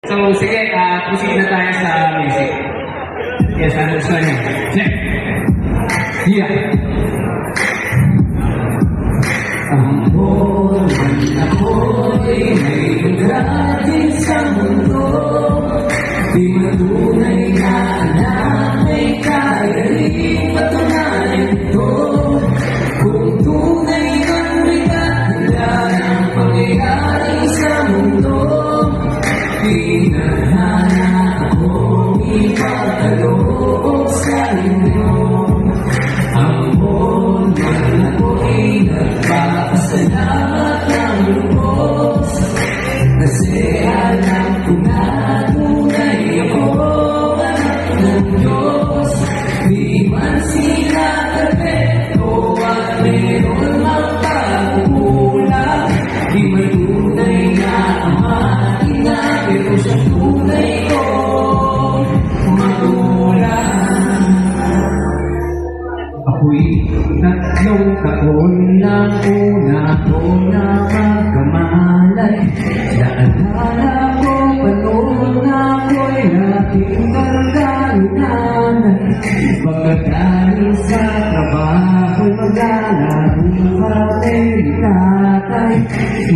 So, sige, proceed na tayo sa music. Yes, understand yun. Check. Yeah. Ako'y may gratis sa mundo. Di matunay na anak may kaya rin patunayan ito. Kung tunay kang bigla ng pangyayari sa mundo, pinahana akong ipagkaloob sa inyo. Amon man ako'y nagpapasalamat ng lubos, kasi alam ko na tunay ako anak ng Diyos. Di man sila perfecto at meron mang pagkukulang, di man tunay na ama ina, pero siya tunay ko magulang. Ako'y 3 taon na una ko na magkamalay. Naalala ko pa noon ako'y natinggal kalinanay. Pagkagaling sa trabaho'y mag-alabong kami ni tatay.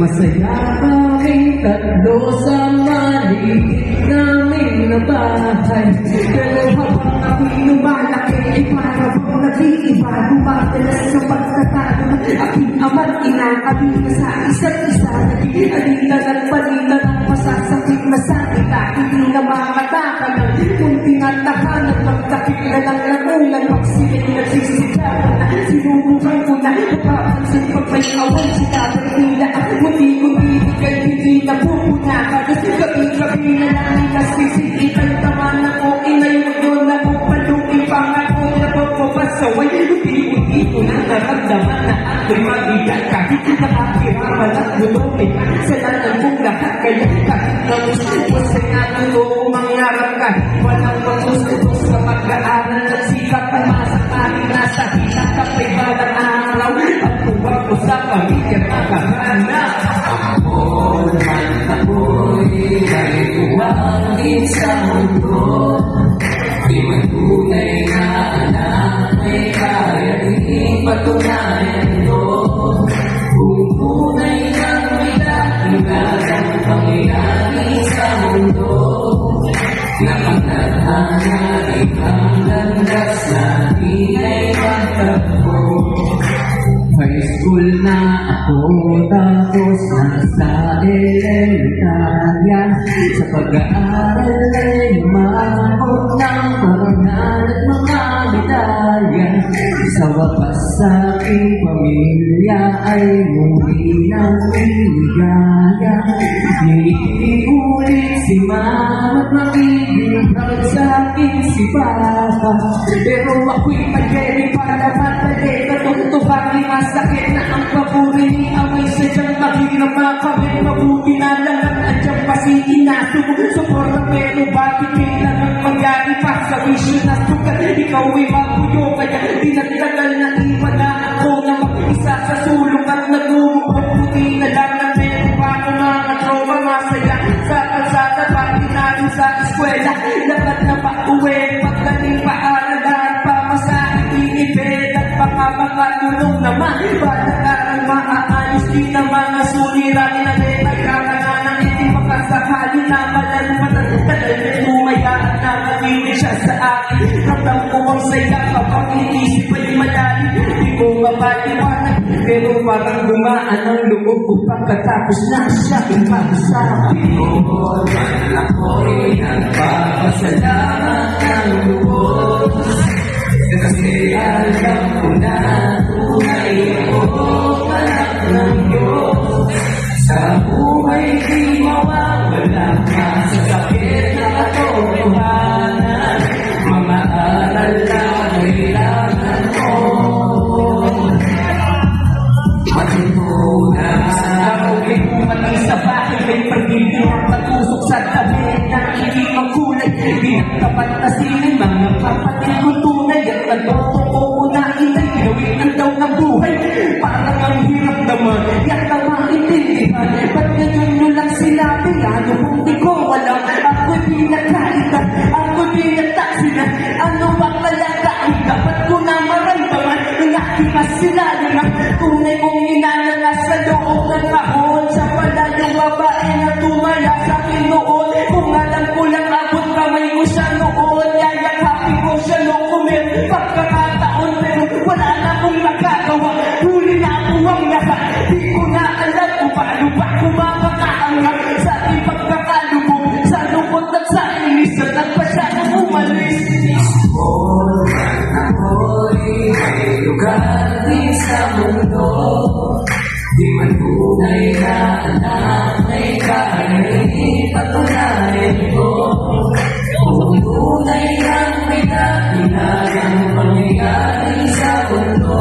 Masaya kaming 3 sa maliit namin na bahay. Pero habang ako'y lumalaki, ay para bang nag-iiba. Dumadalas sa pagkatalo ng aking ama't ina, abing na sa isa't isa. Nag-ialila ng palila ng masasakit na sa ila. Hindi na makatakan ng kunting at tahanan. Magtakip na lang nagulan, magsilip nagsisigawan na. Sinubukan ko na napapansin pag may awan sila. Nagtila at muti-muti kay hindi na pupuna. Kasi gabi-gabi na lang nasisik. Ikay taman ako, inay mo yun na pupalukin pang ako na pagpapasaway. Muti-muti ko na naramdaman na ako'y mag-iyak. Kahit nakakiraman at gulungin sa lalang kong lahat. Kaya kahit namusipas ay natulog mangyarap ka. Walang pagsusutos sa pag-aaral at sikap ang masakali nasa hilang kapay balang araw. At tuwag ko sa pamilya makahana. Amon man ako'y ay buwagin sa mundo. Di man tunay na anak may kaya rin patunayan ito. Kung tunay kang may dahilan ang pangyayari sa mundo, napagdadhana ikang landas na inay magtagpo. High school na ako, tapos nasa elementarya. Sa pag-aaral ay umabot ng parangal at mga medalya. Sa wakas sa aking pamilya ay muli ng ligaya. Niulit si mama at magiging proud sa akin si papa. Pero ako'y pagkeri para matali, katutubang masakit na ang papuri ni amay sadyang mahirap makamit. Mabuti na lang at adyang pasikin na sumusuporta, pero bakit kailangan magyari pa sa wisyo na sukat? Ikaw ay mabuyo, kaya dinagdagal na iwan na ako na mag-isa sa sulong at nagumukot. Puti na lang na meron pa ako mga tropa masaya sa kalsada, pati na rin sa eskwela. Lahat na pa-uwi, pagdating paaralan, pamasahin, inibed at pakamakatulong naman. Patakaran maaayos din ang mga suliranin na rin ay kakanganan. Hindi makasakali na malalumatan. Talagang tumayaan na makinig siya sa akin. Ramdam ko ang saya kapag inisip ay malalim. Hindi ko mapaliwanag, pero parang gumaan ang loob ko pagkatapos na siya ipagsabi. Oo, man ako'y nagpapasalamat ng lubos, kasi alam ko na tunay ako anak ng Diyos. Sa buhay di mawawala ka sa sakit na katotohanan. Mga aral na kailangan mo matutunan. Ako'y pumating sa bahay, may pagiging patusok sa tabi na hindi magkulay. Pinagtapat na silin mga kapatid ko tunay. At nagtotoo ko na inay, gawin ang daw ng buhay. Parang ang hirap naman, yan ang maintindihan. Ba't ganyan nyo lang sinabi? Ano kung di ko walang akin noon. Kung alam ko lang abot kamay ko siya noon, yayakapin ko siya noong kumil pagkakataon, pero wala na akong magagawa. Huli na ako ang lahat, di ko na alam kung paano ba ako makakaangat sa ating pagkakalubog, sa lungkot at sa inis at nagpasyadong umalis. Ako'y may lugar din sa mundo. Di man tunay na anak, may kahit patunayan ko. Kung tunay ang may dahilan ang pangyayari sa mundo,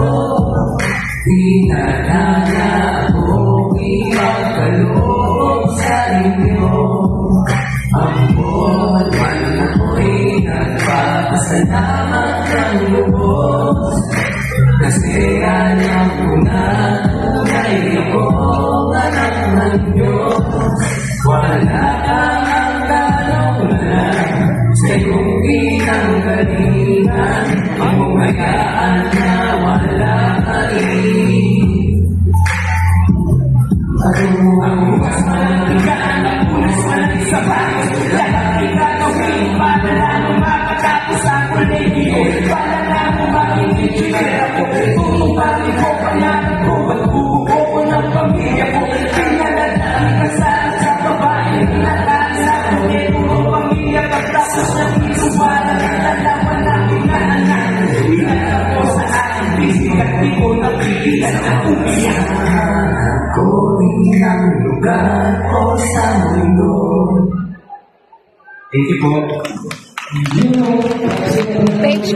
di na akong ipagkaloob sa inyo. Ang buwan ako'y nagpapasalamat ng lubos, kasi alam ko na tunay akong anak ng Diyos. Wala kang ang tanong na sa iyong pinanggalingan, ang hayaan na wala ka rin. Ang bukas malatigaan, ang punas malamig sa bahay. Lahat ay gagawin para lamang makatapos ang kolehiyo. Para lamang makikikita ako. Bumubali ko, pangarap ko, magbubuo ko ng pamilya ko. Pinanatali kasal sa babae, pinatali sa kulit, puro pamilya. Pagtapos ng piso, para nalaman namin na anak. Pinatap ko sa aking bisig at di ko napigilan na umiyak. Ako'y ang lugar ko sa mundo. Thank you po. Page